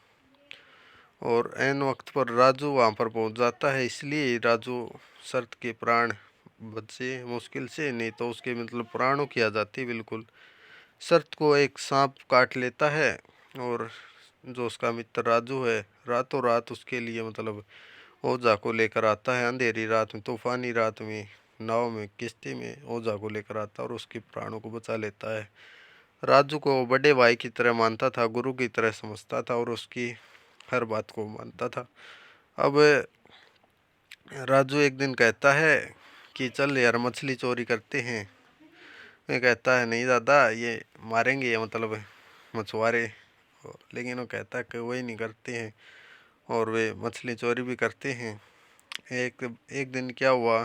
और ऐन वक्त पर राजू वहाँ पर पहुँच जाता है। इसलिए राजू शर्त के प्राण बचे मुश्किल से, नहीं तो उसके मतलब प्राणों की आ जाती बिल्कुल। शर्त को एक सांप काट लेता है और जो उसका मित्र राजू है रातों रात उसके लिए मतलब ओझा को लेकर आता है। अंधेरी रात में, तूफानी रात में नाव में किश्ती में ओझा को लेकर आता है और उसके प्राणों को बचा लेता है। राजू को बड़े भाई की तरह मानता था, गुरु की तरह समझता था और उसकी हर बात को मानता था। अब राजू एक दिन कहता है कि चल यार मछली चोरी करते हैं। मैं कहता है नहीं दादा, ये मारेंगे, ये मतलब मछुआरे। लेकिन वो कहता है कि वही नहीं करते हैं और वे मछली चोरी भी करते हैं। एक एक दिन क्या हुआ,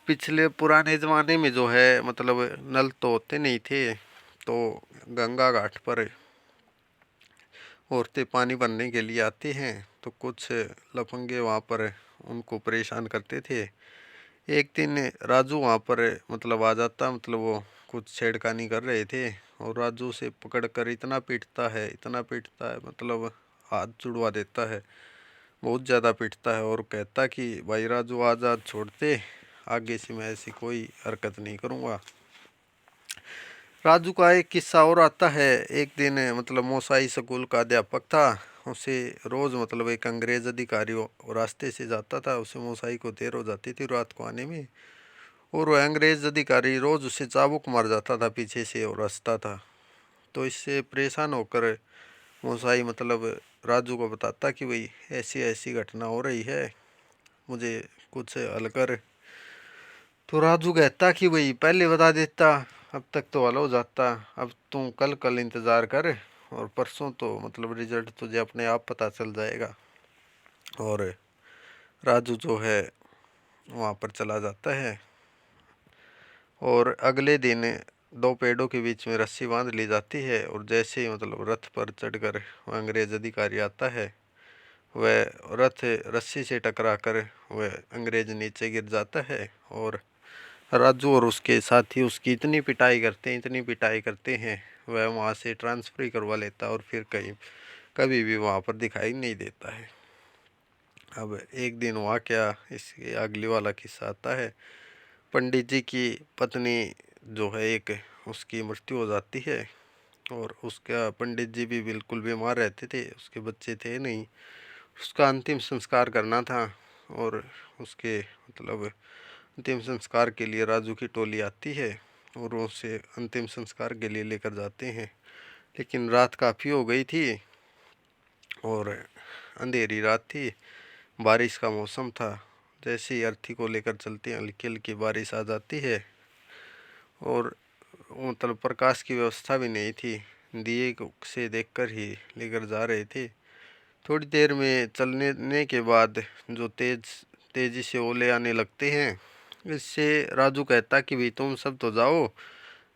पिछले पुराने ज़माने में जो है मतलब नल तो होते नहीं थे, तो गंगा घाट पर औरतें पानी भरने के लिए आती हैं, तो कुछ लफंगे वहाँ पर उनको परेशान करते थे। एक दिन राजू वहाँ पर मतलब आ जाता, मतलब वो कुछ छेड़खानी कर रहे थे और राजू से पकड़कर इतना पीटता है, इतना पीटता है, मतलब हाथ जुड़वा देता है, बहुत ज़्यादा पीटता है और कहता कि भाई राजू आज़ाद छोड़ते, आगे से मैं ऐसी कोई हरकत नहीं करूँगा। राजू का एक किस्सा और आता है। एक दिन मतलब मोसाई स्कूल का अध्यापक था, उसे रोज़ मतलब एक अंग्रेज अधिकारी रास्ते से जाता था, उसे मोसाई को देर हो जाती थी रात को आने में, और वह अंग्रेज अधिकारी रोज़ उसे चाबुक मार जाता था पीछे से और हंसता था। तो इससे परेशान होकर मोसाई मतलब राजू को बताता कि भाई ऐसी ऐसी घटना हो रही है, मुझे कुछ हल कर। तो राजू कहता कि भाई पहले बता देता, अब तक तो हल हो जाता, अब तू कल कल इंतज़ार कर और परसों तो मतलब रिजल्ट तुझे अपने आप पता चल जाएगा। और राजू जो है वहाँ पर चला जाता है और अगले दिन दो पेड़ों के बीच में रस्सी बांध ली जाती है और जैसे ही मतलब रथ पर चढ़कर वह अंग्रेज अधिकारी आता है, वह रथ रस्सी से टकराकर वह अंग्रेज नीचे गिर जाता है और राजू और उसके साथी उसकी इतनी पिटाई करते हैं, इतनी पिटाई करते हैं, वह वहाँ से ट्रांसफ़र ही करवा लेता है और फिर कहीं कभी भी वहाँ पर दिखाई नहीं देता है। अब एक दिन हुआ क्या, इसके अगले वाला किस्सा आता है। पंडित जी की पत्नी जो है एक, उसकी मृत्यु हो जाती है और उसका पंडित जी भी बिल्कुल बीमार रहते थे, उसके बच्चे थे नहीं। उसका अंतिम संस्कार करना था और उसके मतलब अंतिम संस्कार के लिए राजू की टोली आती है और उसे अंतिम संस्कार के लिए लेकर जाते हैं। लेकिन रात काफ़ी हो गई थी और अंधेरी रात थी, बारिश का मौसम था। जैसे ही अर्थी को लेकर चलते हैं, हल्की हल्की बारिश आ जाती है और मतलब प्रकाश की व्यवस्था भी नहीं थी, दिए से देखकर ही लेकर जा रहे थे। थोड़ी देर में चलने के बाद जो तेज़ी से ओले आने लगते हैं, इससे राजू कहता कि भाई तुम सब तो जाओ,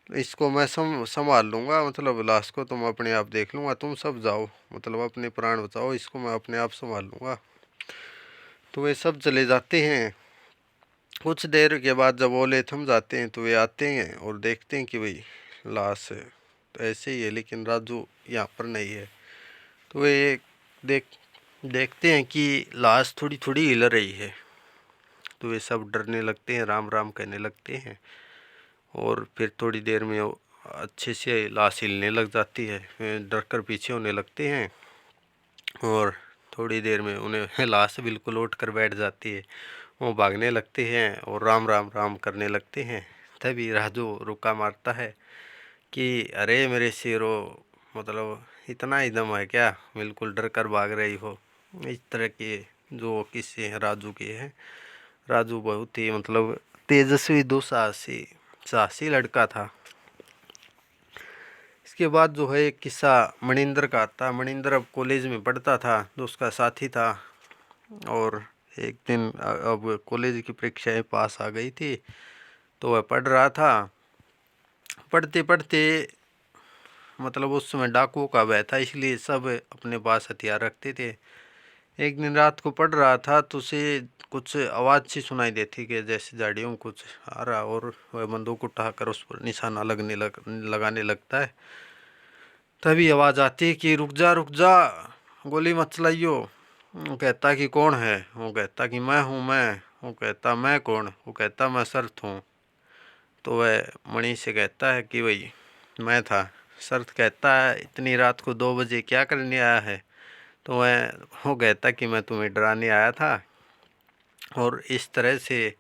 इसको मैं संभाल लूँगा, मतलब लाश को तुम अपने आप देख लूँगा, तुम सब जाओ, मतलब अपने प्राण बचाओ, इसको मैं अपने आप संभाल लूँगा। तो वे सब चले जाते हैं। कुछ देर के बाद जब ओले थम जाते हैं तो वे आते हैं और देखते हैं कि भाई लाश है, तो ऐसे ही है, लेकिन राजू यहाँ पर नहीं है। तो वे देख देखते हैं कि लाश थोड़ी थोड़ी हिल रही है, तो वे सब डरने लगते हैं, राम राम कहने लगते हैं और फिर थोड़ी देर में वो अच्छे से लाश हिलने लग जाती है, वे डर कर पीछे होने लगते हैं और थोड़ी देर में उन्हें लाश बिल्कुल उठ कर बैठ जाती है। वो भागने लगते हैं और राम राम राम करने लगते हैं। तभी राजू रुका मारता है कि अरे मेरे शेरों, मतलब इतना ही दम है क्या, बिल्कुल डर कर भाग रही हो। इस तरह के जो किस्से हैं राजू के हैं। राजू बहुत ही मतलब तेजस्वी दुस्साहसी साहसी लड़का था। इसके बाद जो है एक किस्सा मणिंदर का आता। मणिंदर अब कॉलेज में पढ़ता था, जो उसका साथी था, और एक दिन अब कॉलेज की परीक्षाएं पास आ गई थी, तो वह पढ़ रहा था। पढ़ते पढ़ते मतलब उस समय डाकुओं का भय था, इसलिए सब अपने पास हथियार रखते थे। एक दिन रात को पढ़ रहा था तो उसे कुछ आवाज़ सी सुनाई देती कि जैसे झाड़ियों में कुछ आ रहा, और वह बंदूक उठाकर उस पर निशाना लगाने लगता है। तभी आवाज़ आती है कि रुक जा, गोली मत चलाइयो। वो कहता कि कौन है, वो कहता कि मैं हूँ मैं। वो कहता मैं कौन, वो कहता मैं शर्त हूँ। तो वह मणि से कहता है कि भाई मैं था। शर्त कहता है इतनी रात को 2 बजे क्या करने आया है। तो वह वो कहता कि मैं तुम्हें डराने आया था। और इस तरह से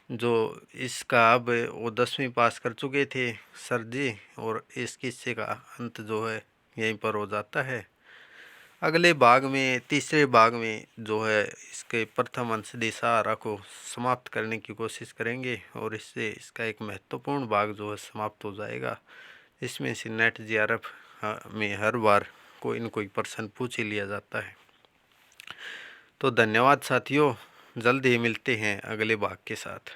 जो इसका अब वो 10वीं पास कर चुके थे सर जी, और इस किस्से का अंत जो है यहीं पर हो जाता है। अगले भाग में, तीसरे भाग में जो है इसके प्रथम अंश दिशाहारा को समाप्त करने की कोशिश करेंगे, और इससे इसका एक महत्वपूर्ण भाग जो है समाप्त हो जाएगा। इसमें से नेट जीआरएफ में हर बार कोई न कोई प्रश्न पूछ ही लिया जाता है। तो धन्यवाद साथियों, जल्द ही मिलते हैं अगले भाग के साथ।